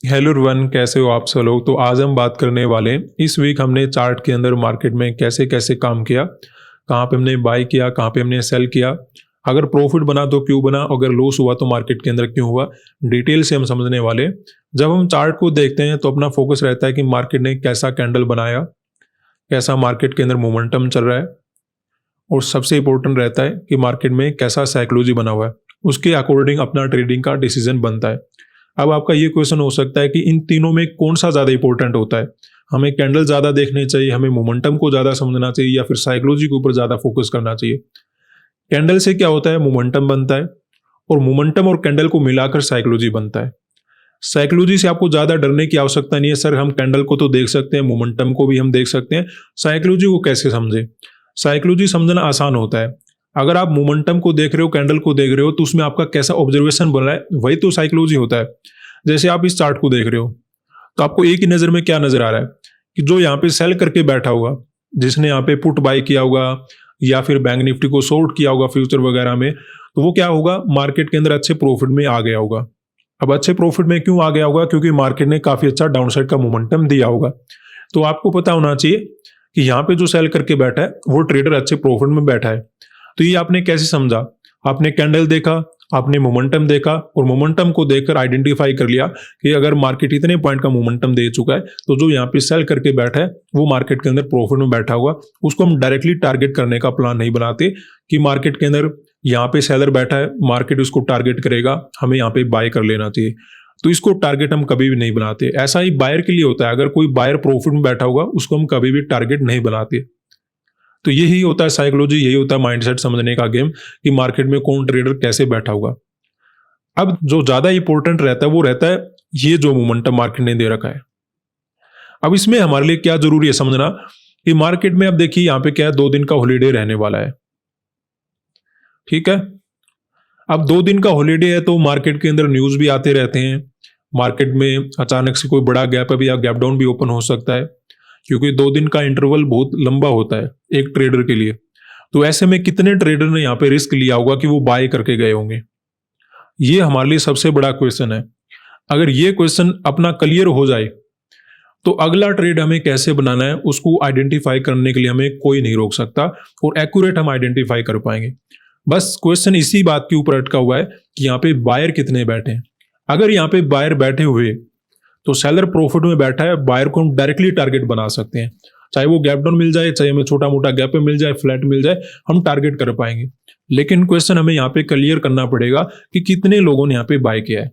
Hello everyone, कैसे हो आप सब लोग। तो आज हम बात करने वाले हैं, इस वीक हमने चार्ट के अंदर मार्केट में कैसे कैसे काम किया, कहाँ पे हमने बाय किया, कहाँ पे हमने सेल किया, अगर प्रॉफिट बना तो क्यों बना, अगर लॉस हुआ तो मार्केट के अंदर क्यों हुआ, डिटेल से हम समझने वाले हैं। जब हम चार्ट को देखते हैं तो अपना फोकस रहता है कि मार्केट ने कैसा कैंडल बनाया, कैसा मार्केट के अंदर मोमेंटम चल रहा है, और सबसे इंपॉर्टेंट रहता है कि मार्केट में कैसा साइकोलॉजी बना हुआ है, उसके अकॉर्डिंग अपना ट्रेडिंग का डिसीजन बनता है। अब आपका ये क्वेश्चन हो सकता है कि इन तीनों में कौन सा ज़्यादा इंपॉर्टेंट होता है, हमें कैंडल ज़्यादा देखने चाहिए, हमें मोमेंटम को ज़्यादा समझना चाहिए, या फिर साइकोलॉजी के ऊपर ज़्यादा फोकस करना चाहिए। कैंडल से क्या होता है, मोमेंटम बनता है, और मोमेंटम और कैंडल को मिलाकर साइकोलॉजी बनता है। साइकोलॉजी से आपको ज़्यादा डरने की आवश्यकता नहीं है। सर हम कैंडल को तो देख सकते हैं, मोमेंटम को भी हम देख सकते हैं, साइकोलॉजी को कैसे समझें। साइकोलॉजी समझना आसान होता है। अगर आप मोमेंटम को देख रहे हो, कैंडल को देख रहे हो, तो उसमें आपका कैसा ऑब्जर्वेशन बन रहा है, वही तो साइकोलॉजी होता है। जैसे आप इस चार्ट को देख रहे हो तो आपको एक ही नज़र में क्या नजर आ रहा है कि जो यहाँ पे सेल करके बैठा होगा, जिसने यहाँ पे पुट बाय किया होगा या फिर बैंक निफ्टी को शॉर्ट किया होगा फ्यूचर वगैरह में, तो वो क्या होगा, मार्केट के अंदर अच्छे प्रॉफिट में आ गया होगा। अब अच्छे प्रॉफिट में क्यों आ गया होगा, क्योंकि मार्केट ने काफी अच्छा डाउनसाइड का मोमेंटम दिया होगा। तो आपको पता होना चाहिए कि यहाँ पे जो सेल करके बैठा है वो ट्रेडर अच्छे प्रॉफिट में बैठा है। तो ये आपने कैसे समझा, आपने कैंडल देखा, आपने मोमेंटम देखा, और मोमेंटम को देखकर आइडेंटिफाई कर लिया कि अगर मार्केट इतने पॉइंट का मोमेंटम दे चुका है तो जो यहाँ पे सेल करके बैठा है वो मार्केट के अंदर प्रॉफिट में बैठा होगा। उसको हम डायरेक्टली टारगेट करने का प्लान नहीं बनाते कि मार्केट के अंदर यहाँ पे सेलर बैठा है, मार्केट उसको टारगेट करेगा, हमें यहाँ पे बाय कर लेना चाहिए। तो इसको टारगेट हम कभी भी नहीं बनाते। ऐसा ही बायर के लिए होता है, अगर कोई बायर प्रॉफिट में बैठा होगा उसको हम कभी भी टारगेट नहीं बनाते। तो यही होता है साइकोलॉजी, यही होता है माइंडसेट समझने का गेम कि मार्केट में कौन ट्रेडर कैसे बैठा होगा। अब जो ज्यादा इंपॉर्टेंट रहता है वो रहता है ये जो मोमेंटम मार्केट ने दे रखा है। अब इसमें हमारे लिए क्या जरूरी है समझना कि मार्केट में अब देखिए यहाँ पे क्या है, 2 दिन का हॉलीडे रहने वाला है, ठीक है। अब 2 दिन का हॉलीडे है तो मार्केट के अंदर न्यूज भी आते रहते हैं, मार्केट में अचानक से कोई बड़ा गैप अप या गैप डाउन भी ओपन हो सकता है, क्योंकि 2 दिन का इंटरवल बहुत लंबा होता है एक ट्रेडर के लिए। तो ऐसे में कितने ट्रेडर ने यहाँ पे रिस्क लिया होगा कि वो बाय करके गए होंगे, ये हमारे लिए सबसे बड़ा क्वेश्चन है। अगर ये क्वेश्चन अपना क्लियर हो जाए तो अगला ट्रेड हमें कैसे बनाना है उसको आइडेंटिफाई करने के लिए हमें कोई नहीं रोक सकता, और एक्यूरेट हम आइडेंटिफाई कर पाएंगे। बस क्वेश्चन इसी बात के ऊपर अटका हुआ है कि यहाँ पे बायर कितने बैठे हैं। अगर यहाँ पे बायर बैठे हुए तो सेलर प्रॉफिट में बैठा है, बायर को हम डायरेक्टली टारगेट बना सकते हैं, चाहे वो गैप डाउन मिल जाए, चाहे हमें छोटा मोटा गैप मिल जाए, फ्लैट मिल जाए, हम टारगेट कर पाएंगे। लेकिन क्वेश्चन हमें यहाँ पे क्लियर करना पड़ेगा कि कितने लोगों ने यहाँ पे बाय किया है।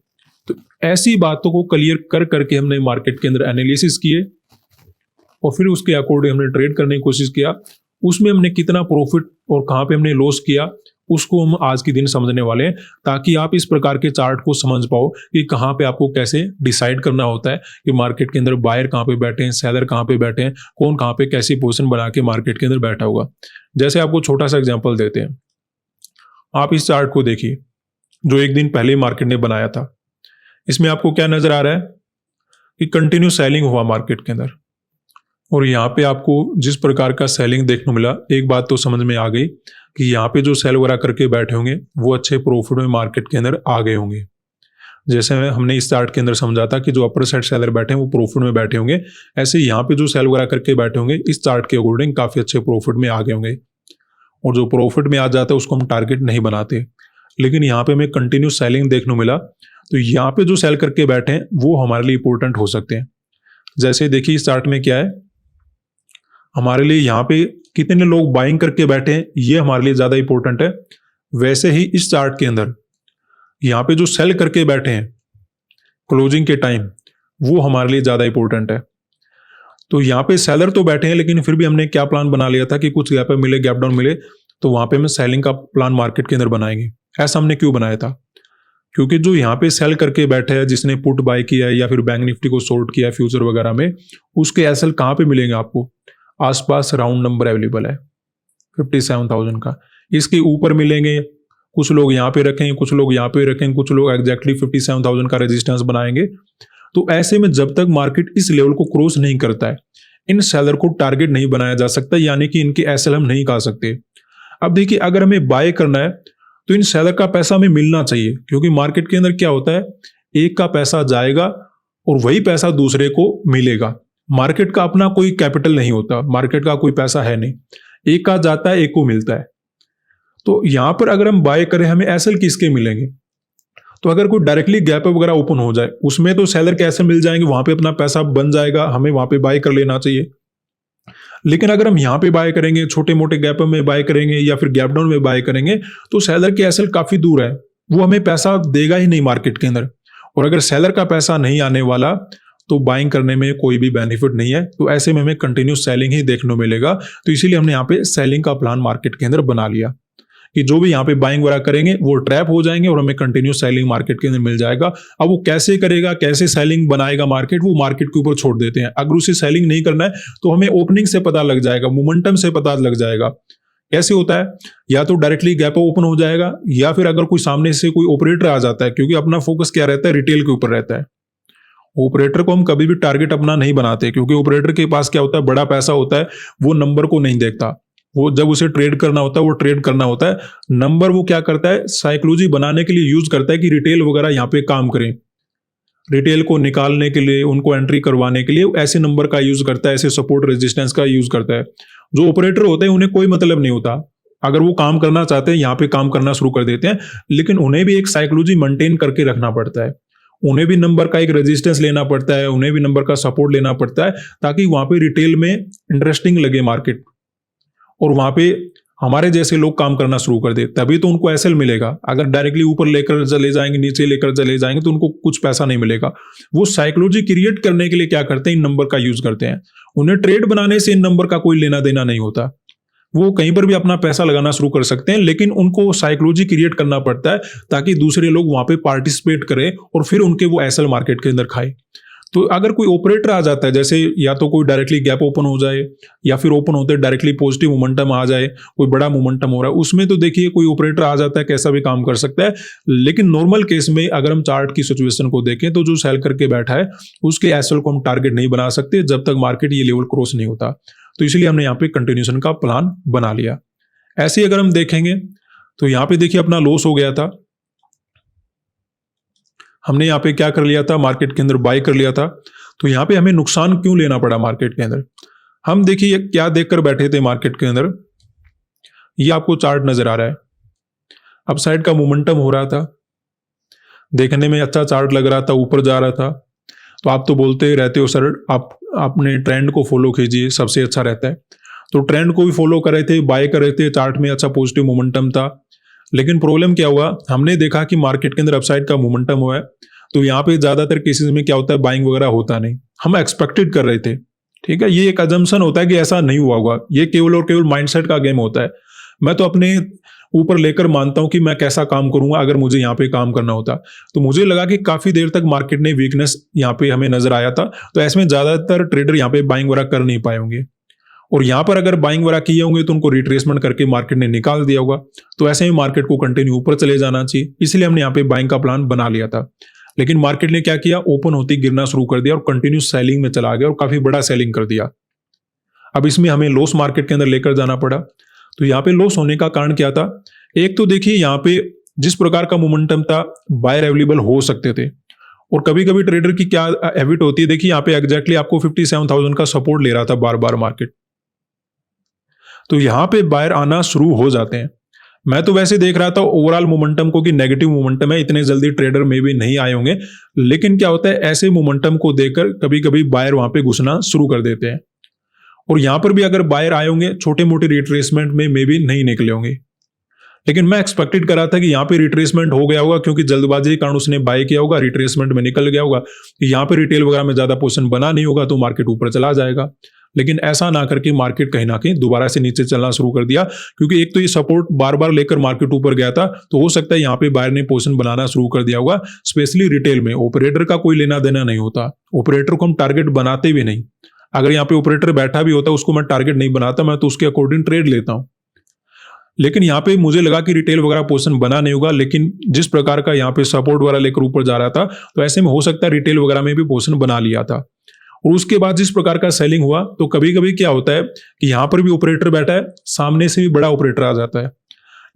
तो ऐसी बातों को क्लियर कर करके हमने मार्केट के अंदर एनालिसिस किए, और फिर उसके अकॉर्डिंग हमने ट्रेड करने की कोशिश किया। उसमें हमने कितना प्रॉफिट और कहाँ पे हमने लॉस किया उसको हम आज के दिन समझने वाले हैं, ताकि आप इस प्रकार के चार्ट को समझ पाओ कि कहाँ पे आपको कैसे डिसाइड करना होता है कि मार्केट के अंदर बायर कहाँ पे बैठे हैं, सेलर कहाँ पे बैठे हैं, कौन कहाँ पे कैसी पोजीशन बना के मार्केट के अंदर बैठा होगा। जैसे आपको छोटा सा एग्जांपल देते हैं, आप इस चार्ट को देखिए जो एक दिन पहले मार्केट ने बनाया था। इसमें आपको क्या नजर आ रहा है कि कंटिन्यू सेलिंग हुआ मार्केट के अंदर, और यहाँ पे आपको जिस प्रकार का सेलिंग देखने को मिला, एक बात तो समझ में आ गई कि यहाँ पे जो सेल वगैरह करके बैठे होंगे वो अच्छे प्रॉफिट में मार्केट के अंदर आ गए होंगे। जैसे हमने इस चार्ट के अंदर समझा था कि जो अपर साइड सेलर बैठे हैं वो प्रॉफिट में बैठे होंगे, ऐसे यहाँ पे जो सेल वगैरह करके बैठे होंगे इस चार्ट के अकॉर्डिंग काफी अच्छे प्रॉफिट में आ गए होंगे। और जो प्रॉफिट में आ जाता है उसको हम टारगेट नहीं बनाते, लेकिन यहाँ पे हमें कंटिन्यू सेलिंग देखने को मिला। तो यहाँ पे जो सेल करके बैठे हैं वो हमारे लिए इंपॉर्टेंट हो सकते हैं। जैसे देखिए इस चार्ट में क्या है, हमारे लिए यहाँ पे कितने लोग बाइंग करके बैठे हैं ये हमारे लिए ज्यादा इंपॉर्टेंट है। वैसे ही इस चार्ट के अंदर यहाँ पे जो सेल करके बैठे हैं क्लोजिंग के टाइम वो हमारे लिए ज्यादा इंपॉर्टेंट है। तो यहाँ पे सेलर तो बैठे हैं, लेकिन फिर भी हमने क्या प्लान बना लिया था कि कुछ गैप अप मिले, गैप डाउन मिले, तो वहां पे हम सेलिंग का प्लान मार्केट के अंदर बनाएंगे। ऐसा हमने क्यों बनाया था, क्योंकि जो यहाँ पे सेल करके बैठे हैं, जिसने पुट बाय किया है या फिर बैंक निफ्टी को शॉर्ट किया है फ्यूचर वगैरह में, उसके एसएल कहाँ पे मिलेंगे आपको, आसपास राउंड नंबर अवेलेबल है 57,000 का, इसके ऊपर मिलेंगे। कुछ लोग यहाँ पे रखेंगे, कुछ लोग यहाँ पे रखेंगे, कुछ लोग एग्जैक्टली 57,000 का रेजिस्टेंस बनाएंगे। तो ऐसे में जब तक मार्केट इस लेवल को क्रॉस नहीं करता है, इन सेलर को टारगेट नहीं बनाया जा सकता, यानी कि इनके एसएल हम नहीं खा सकते। अब देखिए, अगर हमें बाय करना है तो इन सेलर का पैसा हमें मिलना चाहिए, क्योंकि मार्केट के अंदर क्या होता है, एक का पैसा जाएगा और वही पैसा दूसरे को मिलेगा। मार्केट का अपना कोई कैपिटल नहीं होता, मार्केट का कोई पैसा है नहीं, एक का जाता है एक को मिलता है। तो यहां पर अगर हम बाय करें, हमें एसएल किसके मिलेंगे? तो अगर कोई डायरेक्टली गैप वगैरह ओपन हो जाए, उसमें तो सेलर के एसएल मिल जाएंगे, वहां पे अपना पैसा बन जाएगा, हमें वहां पे बाय कर लेना चाहिए। लेकिन अगर हम यहाँ पे बाय करेंगे, छोटे मोटे गैप में बाय करेंगे या फिर गैप डाउन में बाय करेंगे, तो सेलर के एसएल काफी दूर है, वो हमें पैसा देगा ही नहीं मार्केट के अंदर। और अगर सेलर का पैसा नहीं आने वाला, तो बाइंग करने में कोई भी बेनिफिट नहीं है। तो ऐसे में हमें कंटिन्यूस सेलिंग ही देखने को मिलेगा। तो इसीलिए हमने यहाँ पे सेलिंग का प्लान मार्केट के अंदर बना लिया कि जो भी यहाँ पे बाइंग वगैरह करेंगे वो ट्रैप हो जाएंगे और हमें कंटिन्यूस सेलिंग मार्केट के अंदर मिल जाएगा। अब वो कैसे करेगा, कैसे सेलिंग बनाएगा मार्केट, वो मार्केट के ऊपर छोड़ देते हैं। अगर उसे सेलिंग नहीं करना है तो हमें ओपनिंग से पता लग जाएगा, मोमेंटम से पता लग जाएगा। कैसे होता है, या तो डायरेक्टली गैप ओपन हो जाएगा, या फिर अगर कोई सामने से कोई ऑपरेटर आ जाता है, क्योंकि अपना फोकस क्या रहता है, रिटेल के ऊपर रहता है। ऑपरेटर को हम कभी भी टारगेट अपना नहीं बनाते, क्योंकि ऑपरेटर के पास क्या होता है, बड़ा पैसा होता है, वो नंबर को नहीं देखता। वो जब उसे ट्रेड करना होता है, वो ट्रेड करना होता है। नंबर वो क्या करता है, साइकोलॉजी बनाने के लिए यूज करता है कि रिटेल वगैरह यहाँ पे काम करें। रिटेल को निकालने के लिए, उनको एंट्री करवाने के लिए ऐसे नंबर का यूज करता है, ऐसे सपोर्ट रेजिस्टेंस का यूज करता है। जो ऑपरेटर होते हैं उन्हें कोई मतलब नहीं होता, अगर वो काम करना चाहते हैं यहाँ पे काम करना शुरू कर देते हैं। लेकिन उन्हें भी एक साइकोलॉजी मेंटेन करके रखना पड़ता है, उन्हें भी नंबर का एक रेजिस्टेंस लेना पड़ता है, उन्हें भी नंबर का सपोर्ट लेना पड़ता है, ताकि वहां पे रिटेल में इंटरेस्टिंग लगे मार्केट और वहां पे हमारे जैसे लोग काम करना शुरू कर दे, तभी तो उनको एसएल मिलेगा। अगर डायरेक्टली ऊपर लेकर चले जाएंगे, नीचे लेकर चले जाएंगे, तो उनको कुछ पैसा नहीं मिलेगा। वो साइकोलॉजी क्रिएट करने के लिए क्या करते हैं, इन नंबर का यूज करते हैं। उन्हें ट्रेड बनाने से इन नंबर का कोई लेना देना नहीं होता, वो कहीं पर भी अपना पैसा लगाना शुरू कर सकते हैं, लेकिन उनको साइकोलॉजी क्रिएट करना पड़ता है ताकि दूसरे लोग वहां पे पार्टिसिपेट करें और फिर उनके वो एसएल मार्केट के अंदर खाए। तो अगर कोई ऑपरेटर आ जाता है, जैसे या तो कोई डायरेक्टली गैप ओपन हो जाए, या फिर ओपन होते डायरेक्टली पॉजिटिव मोमेंटम आ जाए, कोई बड़ा मोमेंटम हो रहा है, उसमें तो देखिए कोई ऑपरेटर आ जाता है, कैसा भी काम कर सकता है। लेकिन नॉर्मल केस में अगर हम चार्ट की सिचुएशन को देखें, तो जो सेल करके बैठा है उसके एसएल को हम टारगेट नहीं बना सकते जब तक मार्केट ये लेवल क्रॉस नहीं होता। तो इसलिए हमने यहाँ पे कंटिन्यूएशन का प्लान बना लिया। ऐसे ही अगर हम देखेंगे तो यहाँ पे देखिए अपना लॉस हो गया था, हमने यहाँ पे क्या कर लिया था, मार्केट के अंदर बाय कर लिया था। तो यहाँ पे हमें नुकसान क्यों लेना पड़ा मार्केट के अंदर? हम देखिए क्या देखकर बैठे थे मार्केट के अंदर, ये आपको चार्ट नजर आ रहा है, अप साइड का मोमेंटम हो रहा था, देखने में अच्छा चार्ट लग रहा था, ऊपर जा रहा था। तो आप तो बोलते रहते हो सर आप अपने ट्रेंड को फॉलो कीजिए, सबसे अच्छा रहता है। तो ट्रेंड को भी फॉलो कर रहे थे, बाय कर रहे थे, चार्ट में अच्छा पॉजिटिव मोमेंटम था। लेकिन प्रॉब्लम क्या हुआ, हमने देखा कि मार्केट के अंदर अपसाइड का मोमेंटम हुआ है, तो यहाँ पे ज्यादातर केसेस में क्या होता है, बाइंग वगैरह होता नहीं। हम एक्सपेक्टेड कर रहे थे, ठीक है, ये एक अजम्पशन होता है कि ऐसा नहीं हुआ होगा, ये केवल और केवल माइंडसेट का गेम होता है। मैं तो अपने ऊपर लेकर मानता हूं कि मैं कैसा काम करूंगा अगर मुझे यहाँ पे काम करना होता। तो मुझे लगा कि काफी देर तक मार्केट ने वीकनेस यहाँ पे हमें नजर आया था, तो ऐसे में ज्यादातर ट्रेडर यहाँ पे बाइंग वगैरह कर नहीं पाए होंगे, और यहाँ पर अगर बाइंग वगैरह किए होंगे तो उनको रिट्रेसमेंट करके मार्केट ने निकाल दिया होगा। तो ऐसे में मार्केट को कंटिन्यू ऊपर चले जाना चाहिए, इसलिए हमने यहाँ पे बाइंग का प्लान बना लिया था। लेकिन मार्केट ने क्या किया, ओपन होती गिरना शुरू कर दिया और कंटिन्यू सेलिंग में चला गया और काफी बड़ा सेलिंग कर दिया। अब इसमें हमें लॉस मार्केट के अंदर लेकर जाना पड़ा। तो यहाँ पे लॉस होने का कारण क्या था, एक तो देखिए यहाँ पे जिस प्रकार का मोमेंटम था, बायर अवेलेबल हो सकते थे, और कभी कभी ट्रेडर की क्या हैबिट होती है, देखिए यहाँ पे एग्जैक्टली आपको 57,000 का सपोर्ट ले रहा था बार बार मार्केट, तो यहाँ पे बायर आना शुरू हो जाते हैं। मैं तो वैसे देख रहा था ओवरऑल मोमेंटम को कि नेगेटिव मोमेंटम है, इतने जल्दी ट्रेडर में भी नहीं आए होंगे। लेकिन क्या होता है, ऐसे मोमेंटम को देखकर कभी कभी बायर वहां पे घुसना शुरू कर देते हैं, और यहां पर भी अगर बायर आए होंगे छोटे मोटे रिट्रेसमेंट में मे भी नहीं निकले होंगे। लेकिन मैं एक्सपेक्टेड कर रहा था कि यहाँ पे रिट्रेसमेंट हो गया होगा, क्योंकि जल्दबाजी के कारण उसने बाय किया होगा, रिट्रेसमेंट में निकल गया होगा, यहाँ पे रिटेल वगैरह में ज्यादा पोजीशन बना नहीं होगा, तो मार्केट ऊपर चला जाएगा। लेकिन ऐसा ना करके मार्केट कहीं ना कहीं दोबारा से नीचे चलना शुरू कर दिया, क्योंकि एक तो ये सपोर्ट बार बार लेकर मार्केट ऊपर गया था, तो हो सकता है यहाँ पे बायर ने पोजीशन बनाना शुरू कर दिया होगा। स्पेशली रिटेल में ऑपरेटर का कोई लेना देना नहीं होता, ऑपरेटर को हम टारगेट बनाते भी नहीं। अगर यहाँ पे ऑपरेटर बैठा भी होता उसको मैं टारगेट नहीं बनाता, मैं तो उसके अकॉर्डिंग ट्रेड लेता हूँ। लेकिन यहाँ पे मुझे लगा कि रिटेल वगैरह पोजीशन बना नहीं होगा, लेकिन जिस प्रकार का यहाँ पे सपोर्ट वगैरह लेकर ऊपर जा रहा था, तो ऐसे में हो सकता है रिटेल वगैरह में भी पोजीशन बना लिया था। और उसके बाद जिस प्रकार का सेलिंग हुआ, तो कभी कभी क्या होता है कि यहाँ पर भी ऑपरेटर बैठा है, सामने से भी बड़ा ऑपरेटर आ जाता है,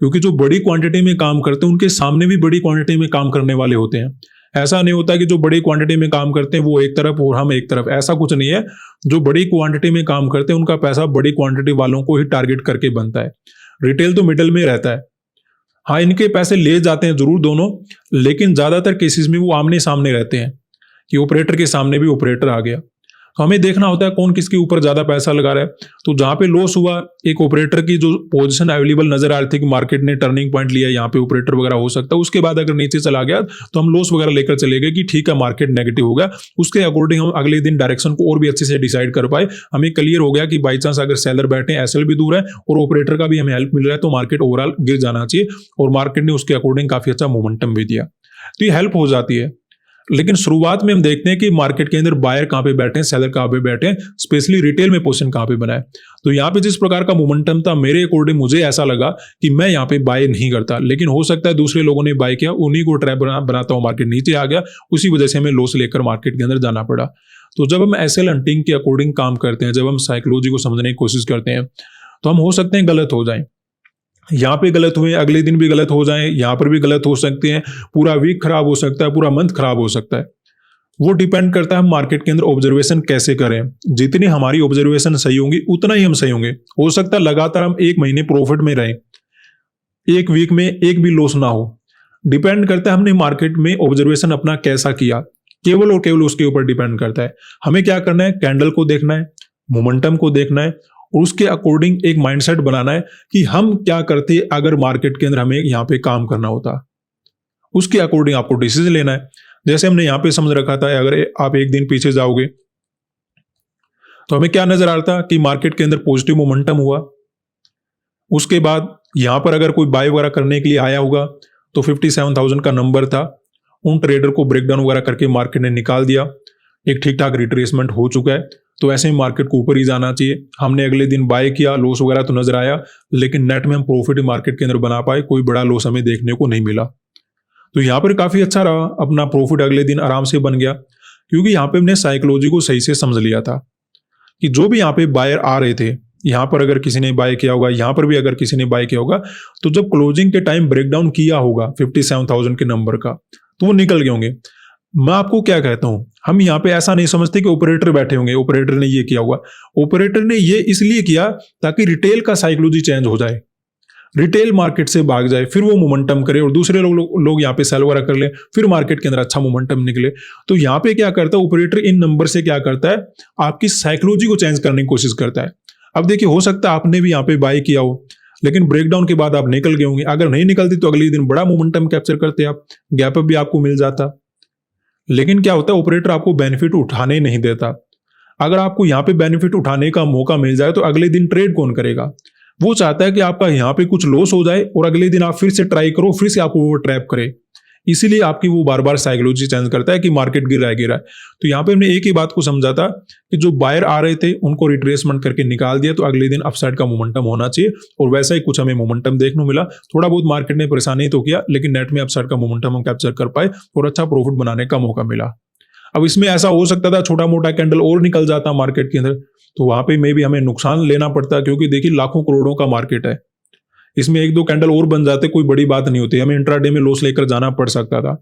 क्योंकि जो बड़ी क्वांटिटी में काम करते हैं उनके सामने भी बड़ी क्वांटिटी में काम करने वाले होते हैं। ऐसा नहीं होता कि जो बड़ी क्वांटिटी में काम करते हैं वो एक तरफ और हम एक तरफ, ऐसा कुछ नहीं है। जो बड़ी क्वांटिटी में काम करते हैं उनका पैसा बड़ी क्वांटिटी वालों को ही टारगेट करके बनता है। रिटेल तो मिडल में रहता है। हाँ, इनके पैसे ले जाते हैं जरूर दोनों, लेकिन ज्यादातर केसेस में वो आमने सामने रहते हैं कि ऑपरेटर के सामने भी ऑपरेटर आ गया। तो हमें देखना होता है कौन किसके ऊपर ज्यादा पैसा लगा रहा है। तो जहां पे लॉस हुआ, एक ऑपरेटर की जो पोजीशन अवेलेबल नजर आ रही थी कि मार्केट ने टर्निंग पॉइंट लिया, यहाँ पे ऑपरेटर वगैरह हो सकता है, उसके बाद अगर नीचे चला गया तो हम लॉस वगैरह लेकर चले गए कि ठीक है मार्केट नेगेटिव हो गया। उसके अकॉर्डिंग हम अगले दिन डायरेक्शन को और भी अच्छे से डिसाइड कर पाए। हमें क्लियर हो गया कि बाई चांस अगर सेलर बैठे, एसएल भी दूर है और ऑपरेटर का भी हमें हेल्प मिल रहा है, तो मार्केट ओवरऑल गिर जाना चाहिए। और मार्केट ने उसके अकॉर्डिंग काफी अच्छा मोमेंटम भी दिया, तो ये हेल्प हो जाती है। लेकिन शुरुआत में हम देखते हैं कि मार्केट के अंदर बायर कहां पे बैठे हैं, सेलर कहां पे बैठे हैं, स्पेशली रिटेल में पोजीशन कहां पे बनाए। तो यहां पे जिस प्रकार का मोमेंटम था, मेरे अकॉर्डिंग मुझे ऐसा लगा कि मैं यहां पे बाय नहीं करता, लेकिन हो सकता है दूसरे लोगों ने बाय किया, उन्हीं को ट्रैप बनाता हूं, मार्केट नीचे आ गया, उसी वजह से हमें लॉस लेकर मार्केट के अंदर जाना पड़ा। तो जब हम एसएल हंटिंग के अकॉर्डिंग काम करते हैं, जब हम साइकोलॉजी को समझने की कोशिश करते हैं, तो हम हो सकते हैं गलत हो जाएं। यहाँ पे गलत हुए, अगले दिन भी गलत हो जाएं, यहाँ पर भी गलत हो सकते हैं, पूरा वीक खराब हो सकता है, पूरा मंथ खराब हो सकता है। वो डिपेंड करता है हम मार्केट के अंदर ऑब्जर्वेशन कैसे करें। जितनी हमारी ऑब्जर्वेशन सही होंगी उतना ही हम सही होंगे। हो सकता है लगातार हम एक महीने प्रॉफिट में रहें, एक वीक में एक भी लॉस ना हो। डिपेंड करता है हमने मार्केट में ऑब्जर्वेशन अपना कैसा किया, केवल और केवल उसके ऊपर डिपेंड करता है। हमें क्या करना है, कैंडल को देखना है, मोमेंटम को देखना है और उसके अकॉर्डिंग एक माइंडसेट बनाना है कि हम क्या करते अगर मार्केट के अंदर हमें यहाँ पे काम करना होता। उसके अकॉर्डिंग आपको डिसीजन लेना है। जैसे हमने यहां पे समझ रखा था, अगर आप एक दिन पीछे जाओगे तो हमें क्या नजर आ रहा था कि मार्केट के अंदर पॉजिटिव मोमेंटम हुआ। उसके बाद यहां पर अगर कोई बाय वगैरह करने के लिए आया होगा तो 57,000 का नंबर था, उन ट्रेडर को ब्रेकडाउन वगैरह करके मार्केट ने निकाल दिया, एक ठीक ठाक रिट्रेसमेंट हो चुका है। तो ऐसे ही मार्केट को ऊपर ही जाना चाहिए। हमने अगले दिन बाय किया, लॉस वगैरह तो नजर आया, लेकिन नेट में हम प्रॉफिट मार्केट के अंदर बना पाए, कोई बड़ा लॉस हमें देखने को नहीं मिला। तो यहाँ पर काफी अच्छा रहा, अपना प्रॉफिट अगले दिन आराम से बन गया, क्योंकि यहाँ पे हमने साइकोलॉजी को सही से समझ लिया था कि जो भी यहाँ पे बायर आ रहे थे, यहाँ पर अगर किसी ने बाय किया होगा, यहाँ पर भी अगर किसी ने बाय किया होगा, तो जब क्लोजिंग के टाइम ब्रेकडाउन किया होगा 57,000 के नंबर का, तो वो निकल गए होंगे। मैं आपको क्या कहता हूं, हम यहाँ पे ऐसा नहीं समझते कि ऑपरेटर बैठे होंगे, ऑपरेटर ने ये किया होगा। ऑपरेटर ने ये इसलिए किया ताकि रिटेल का साइकोलॉजी चेंज हो जाए, रिटेल मार्केट से भाग जाए, फिर वो मोमेंटम करे और दूसरे लोग यहाँ पे सेल वगैरह कर ले, फिर मार्केट के अंदर अच्छा मोमेंटम निकले। तो यहाँ पे क्या करता है ऑपरेटर, इन नंबर से क्या करता है, आपकी साइकोलॉजी को चेंज करने की कोशिश करता है। अब देखिए, हो सकता है आपने भी यहाँ पे बाय किया हो, लेकिन ब्रेकडाउन के बाद आप निकल गए होंगे। अगर नहीं निकलती तो अगले दिन बड़ा मोमेंटम कैप्चर करते आप, गैप अप भी आपको मिल जाता। लेकिन क्या होता है, ऑपरेटर आपको बेनिफिट उठाने नहीं देता। अगर आपको यहाँ पे बेनिफिट उठाने का मौका मिल जाए तो अगले दिन ट्रेड कौन करेगा? वो चाहता है कि आपका यहाँ पे कुछ लॉस हो जाए और अगले दिन आप फिर से ट्राई करो, फिर से आपको वो ट्रैप करे। इसीलिए आपकी वो बार बार साइकोलॉजी चेंज करता है कि मार्केट गिर रहा है। तो यहाँ पे हमने एक ही बात को समझा था कि जो बायर आ रहे थे उनको रिट्रेसमेंट करके निकाल दिया, तो अगले दिन अपसाइड का मोमेंटम होना चाहिए, और वैसा ही कुछ हमें मोमेंटम देखने को मिला। थोड़ा बहुत मार्केट ने परेशानी तो किया, लेकिन नेट में अपसाइड का मोमेंटम हम कैप्चर कर पाए और अच्छा प्रॉफिट बनाने का मौका मिला। अब इसमें ऐसा हो सकता था छोटा मोटा कैंडल और निकल जाता मार्केट के अंदर, तो वहां पे मे भी हमें नुकसान लेना पड़ता, क्योंकि देखिए लाखों करोड़ों का मार्केट है। इसमें एक दो कैंडल और बन जाते, कोई बड़ी बात नहीं होती, हमें इंट्राडे में लॉस लेकर जाना पड़ सकता था।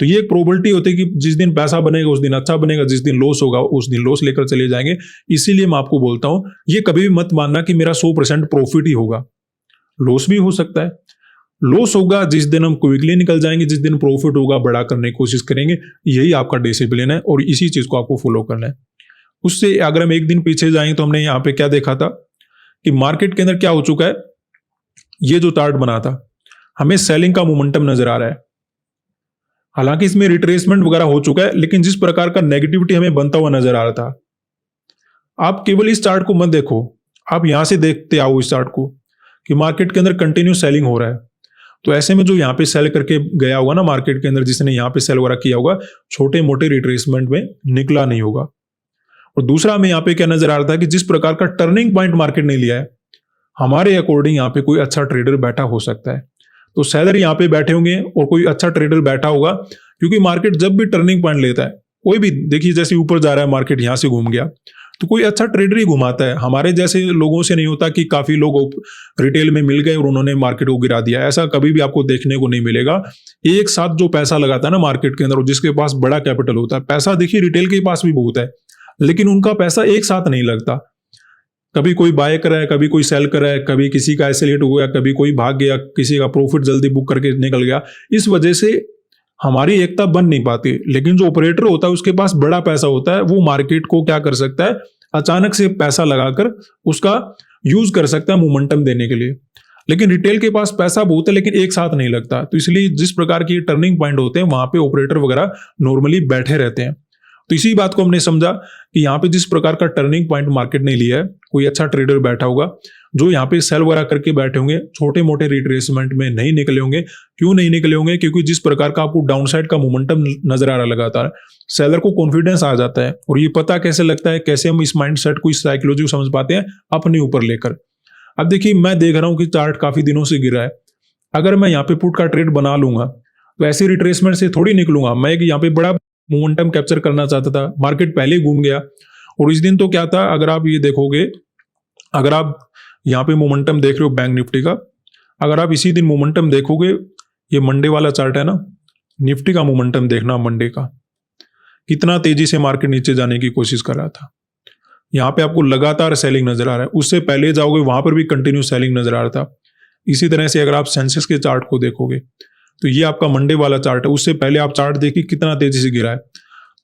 तो ये एक प्रोबेबिलिटी होती है कि जिस दिन पैसा बनेगा उस दिन अच्छा बनेगा, जिस दिन लॉस होगा उस दिन लॉस लेकर चले जाएंगे। इसीलिए मैं आपको बोलता हूं, ये कभी भी मत मानना कि मेरा 100% प्रॉफिट ही होगा, लॉस भी हो सकता है। लॉस होगा जिस दिन हम क्विकली निकल जाएंगे, जिस दिन प्रॉफिट होगा बड़ा करने की कोशिश करेंगे। यही आपका डिसिप्लिन है और इसी चीज को आपको फॉलो करना है। उससे अगर हम एक दिन पीछे जाएं तो हमने यहाँ पे क्या देखा था कि मार्केट के अंदर क्या हो चुका है, ये जो चार्ट बना था, हमें सेलिंग का मोमेंटम नजर आ रहा है। हालांकि इसमें रिट्रेसमेंट वगैरह हो चुका है, लेकिन जिस प्रकार का नेगेटिविटी हमें बनता हुआ नजर आ रहा था, आप केवल इस चार्ट को मत देखो, आप यहां से देखते आओ इस चार्ट को कि मार्केट के अंदर कंटिन्यू सेलिंग हो रहा है। तो ऐसे में जो यहाँ पे सेल करके गया होगा ना मार्केट के अंदर, जिसने यहाँ पे सेल वगैरह किया होगा, छोटे मोटे रिट्रेसमेंट में निकला नहीं होगा। और दूसरा हमें यहाँ पे क्या नजर आ रहा था कि जिस प्रकार का टर्निंग पॉइंट मार्केट ने लिया है, हमारे अकॉर्डिंग यहाँ पे कोई अच्छा ट्रेडर बैठा हो सकता है। तो सेलर यहाँ पे बैठे होंगे और कोई अच्छा ट्रेडर बैठा होगा, क्योंकि मार्केट जब भी टर्निंग पॉइंट लेता है, कोई भी देखिए जैसे ऊपर जा रहा है मार्केट, यहाँ से घूम गया तो कोई अच्छा ट्रेडर ही घुमाता है, हमारे जैसे लोगों से नहीं होता कि काफी लोग रिटेल में मिल गए और उन्होंने मार्केट को गिरा दिया। ऐसा कभी भी आपको देखने को नहीं मिलेगा। एक साथ जो पैसा लगाता है ना मार्केट के अंदर, और जिसके पास बड़ा कैपिटल होता है, पैसा देखिए रिटेल के पास भी बहुत है, लेकिन उनका पैसा एक साथ नहीं लगता। कभी कोई बाय कर रहा है, कभी कोई सेल कर रहा है, कभी किसी का ऐसे लेट हो गया, कभी कोई भाग गया, किसी का प्रॉफिट जल्दी बुक करके निकल गया। इस वजह से हमारी एकता बन नहीं पाती। लेकिन जो ऑपरेटर होता है उसके पास बड़ा पैसा होता है, वो मार्केट को क्या कर सकता है, अचानक से पैसा लगाकर उसका यूज कर सकता है मोमेंटम देने के लिए। लेकिन रिटेल के पास पैसा बहुत है लेकिन एक साथ नहीं लगता। तो इसलिए जिस प्रकार के टर्निंग पॉइंट होते हैं वहां पे ऑपरेटर वगैरह नॉर्मली बैठे रहते हैं। तो इसी बात को हमने समझा कि यहाँ पे जिस प्रकार का टर्निंग पॉइंट मार्केट ने लिया है, कोई अच्छा ट्रेडर बैठा होगा जो यहाँ पे सेल वगैरह करके बैठे होंगे, छोटे मोटे रिट्रेसमेंट में नहीं निकले होंगे। क्यों नहीं निकले होंगे? क्योंकि जिस प्रकार का आपको डाउनसाइड का मोमेंटम नजर आ रहा लगातार, सेलर को कॉन्फिडेंस आ जाता है। और ये पता कैसे लगता है, कैसे हम इस माइंडसेट को, इस साइकोलॉजी को समझ पाते हैं, अपने ऊपर लेकर। अब देखिए, मैं देख रहा हूं कि चार्ट काफी दिनों से गिरा है। अगर मैं यहाँ पे पुट का ट्रेड बना लूंगा तो ऐसे रिट्रेसमेंट से थोड़ी निकलूंगा। मैं एक यहाँ पे बड़ा मोमेंटम कैप्चर करना चाहता था, मार्केट पहले ही घूम गया। और इस दिन तो क्या था, अगर आप ये देखोगे, अगर आप यहाँ पे मोमेंटम देख रहे हो बैंक निफ्टी का, अगर आप इसी दिन मोमेंटम देखोगे, ये मंडे वाला चार्ट है ना, निफ्टी का मोमेंटम देखना मंडे का, कितना तेजी से मार्केट नीचे जाने की कोशिश कर रहा था। यहाँ पे आपको लगातार सेलिंग नजर आ रहा है। उससे पहले जाओगे वहां पर भी कंटिन्यू सेलिंग नजर आ रहा था। इसी तरह से अगर आप सेंसेक्स के चार्ट को देखोगे तो ये आपका मंडे वाला चार्ट है, उससे पहले आप चार्ट देखिए कितना तेजी से गिरा है।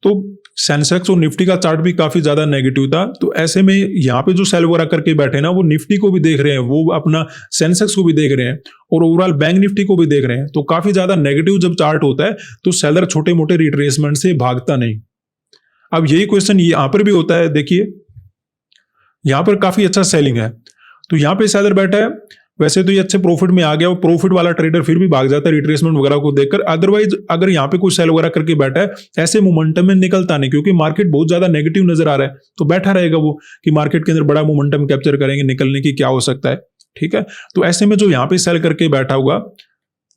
तो सेंसेक्स और निफ्टी का चार्ट भी काफी ज्यादा नेगेटिव था। तो ऐसे में यहाँ पे जो सेल वगैरह करके बैठे ना, वो निफ्टी को भी देख रहे हैं, वो अपना सेंसेक्स को भी देख रहे हैं और ओवरऑल बैंक निफ्टी को भी देख रहे हैं। तो काफी ज्यादा नेगेटिव जब चार्ट होता है तो सेलर छोटे मोटे रिट्रेसमेंट से भागता नहीं। अब यही क्वेश्चन यहाँ पर भी होता है। देखिए यहाँ पर काफी अच्छा सेलिंग है, तो यहाँ पे सेलर बैठा है, वैसे तो ये अच्छे प्रॉफिट में आ गया, वो प्रॉफिट वाला ट्रेडर फिर भी भाग जाता है रिट्रेसमेंट वगैरह को देखकर। अदरवाइज अगर यहाँ पे कोई सेल वगैरह करके बैठा है, ऐसे मोमेंटम में निकलता नहीं, क्योंकि मार्केट बहुत ज्यादा नेगेटिव नजर आ रहा है। तो बैठा रहेगा वो कि मार्केट के अंदर बड़ा मोमेंटम कैप्चर करेंगे, निकलने की क्या हो सकता है। ठीक है, तो ऐसे में जो यहाँ पे सेल करके बैठा हुआ,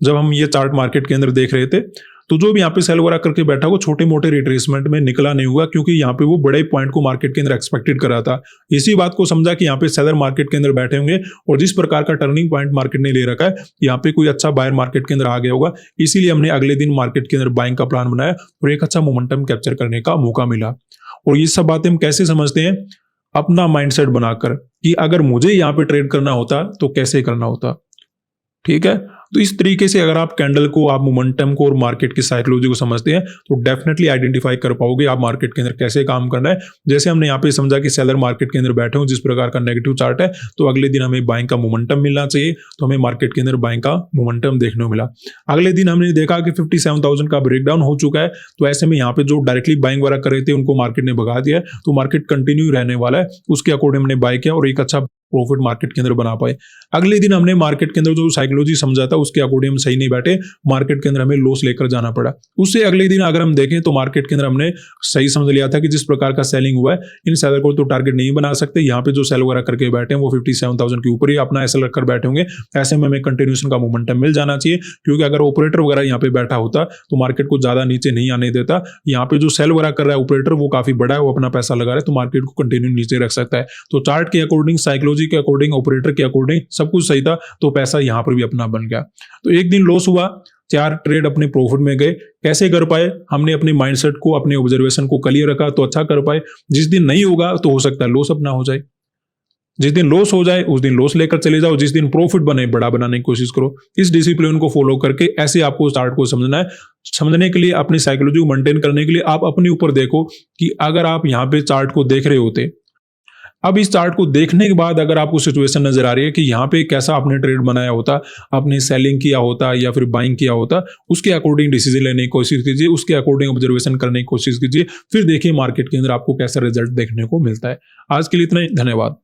जब हम ये चार्ट मार्केट के अंदर देख रहे थे, तो जो भी यहाँ पे सेल वगैरह करके बैठा वो छोटे मोटे रिट्रेसमेंट में निकला नहीं हुआ, क्योंकि यहाँ पे वो बड़े पॉइंट को मार्केट के अंदर एक्सपेक्टेड कर रहा था। इसी बात को समझा कि यहाँ पे सेलर मार्केट के अंदर बैठे होंगे और जिस प्रकार का टर्निंग पॉइंट मार्केट ने ले रखा है, यहाँ पे कोई अच्छा बायर मार्केट के अंदर आ गया होगा। इसीलिए हमने अगले दिन मार्केट के अंदर बाइंग का प्लान बनाया और एक अच्छा मोमेंटम कैप्चर करने का मौका मिला। और ये सब बातें हम कैसे समझते हैं? अपना माइंडसेट बनाकर कि अगर मुझे यहाँ पे ट्रेड करना होता तो कैसे करना होता। ठीक है, तो इस तरीके से अगर आप कैंडल को, आप मोमेंटम को और मार्केट की साइकोलॉजी को समझते हैं तो डेफिनेटली आइडेंटिफाई कर पाओगे आप मार्केट के अंदर कैसे काम करना है। जैसे हमने यहाँ पे समझा कि सेलर मार्केट के अंदर बैठे हो, जिस प्रकार का नेगेटिव चार्ट है, तो अगले दिन हमें बाइंग का मोमेंटम मिलना चाहिए, तो हमें मार्केट के अंदर बाइंग का मोमेंटम देखने को मिला। अगले दिन हमने देखा कि 57,000 का ब्रेकडाउन हो चुका है, तो ऐसे में यहाँ पे जो डायरेक्टली बाइंग वगैरह कर रहे थे उनको मार्केट ने भगा दिया, तो मार्केट कंटिन्यू रहने वाला है। उसके अकॉर्डिंग हमने बाय किया और एक अच्छा प्रॉफिट मार्केट के अंदर बना पाए। अगले दिन हमने मार्केट के अंदर जो साइकोलॉजी समझा था उसके अकॉर्डिंग हम सही नहीं बैठे, मार्केट के अंदर हमें लॉस लेकर जाना पड़ा। उससे अगले दिन अगर हम देखें तो मार्केट के अंदर हमने सही समझ लिया था कि जिस प्रकार का सेलिंग हुआ है, इन सेलर को तो टारगेट नहीं बना सकते। यहाँ पे जो सेल वगैरह करके बैठे हैं वो 57,000 के ऊपर ही अपना एसएल रखकर बैठे होंगे। ऐसे में हमें कंटिन्यूएशन का मोमेंटम मिल जाना चाहिए, क्योंकि अगर ऑपरेटर वगैरह यहाँ पे बैठा होता तो मार्केट को ज्यादा नीचे नहीं आने देता। यहाँ पे जो सेल वगैरह कर रहा है ऑपरेटर, वो काफी बड़ा है, वो अपना पैसा लगा रहा है, तो मार्केट को कंटिन्यू नीचे रख सकता है। तो चार्ट के अकॉर्डिंग, साइकोलॉजी के अकॉर्डिंग, ऑपरेटर के अकॉर्डिंग सब कुछ सही था, तो पैसा यहां पर भी अपना बन गया। तो एक दिन लॉस हुआ, 4 ट्रेड अपने प्रॉफिट में गए। कैसे कर पाए? हमने अपने माइंडसेट को, अपने ऑब्जर्वेशन को क्लियर रखा तो अच्छा कर पाए। जिस दिन नहीं होगा तो हो सकता है लॉस अपना हो जाए। जिस दिन लॉस हो जाए उस दिन लॉस लेकर चले जाओ, जिस दिन प्रॉफिट बने बड़ा बनाने की कोशिश करो। इस डिसिप्लिन को फॉलो करके ऐसे आपको चार्ट को समझना है। समझने के लिए, अपनी साइकोलॉजी को मेंटेन करने के लिए आप अपने ऊपर देखो कि अगर आप यहाँ पे चार्ट को देख रहे होते, अब इस चार्ट को देखने के बाद अगर आपको सिचुएशन नजर आ रही है कि यहाँ पे कैसा आपने ट्रेड बनाया होता, आपने सेलिंग किया होता या फिर बाइंग किया होता, उसके अकॉर्डिंग डिसीजन लेने की कोशिश कीजिए, उसके अकॉर्डिंग ऑब्जर्वेशन करने की कोशिश कीजिए, फिर देखिए मार्केट के अंदर आपको कैसा रिजल्ट देखने को मिलता है। आज के लिए इतना ही, धन्यवाद।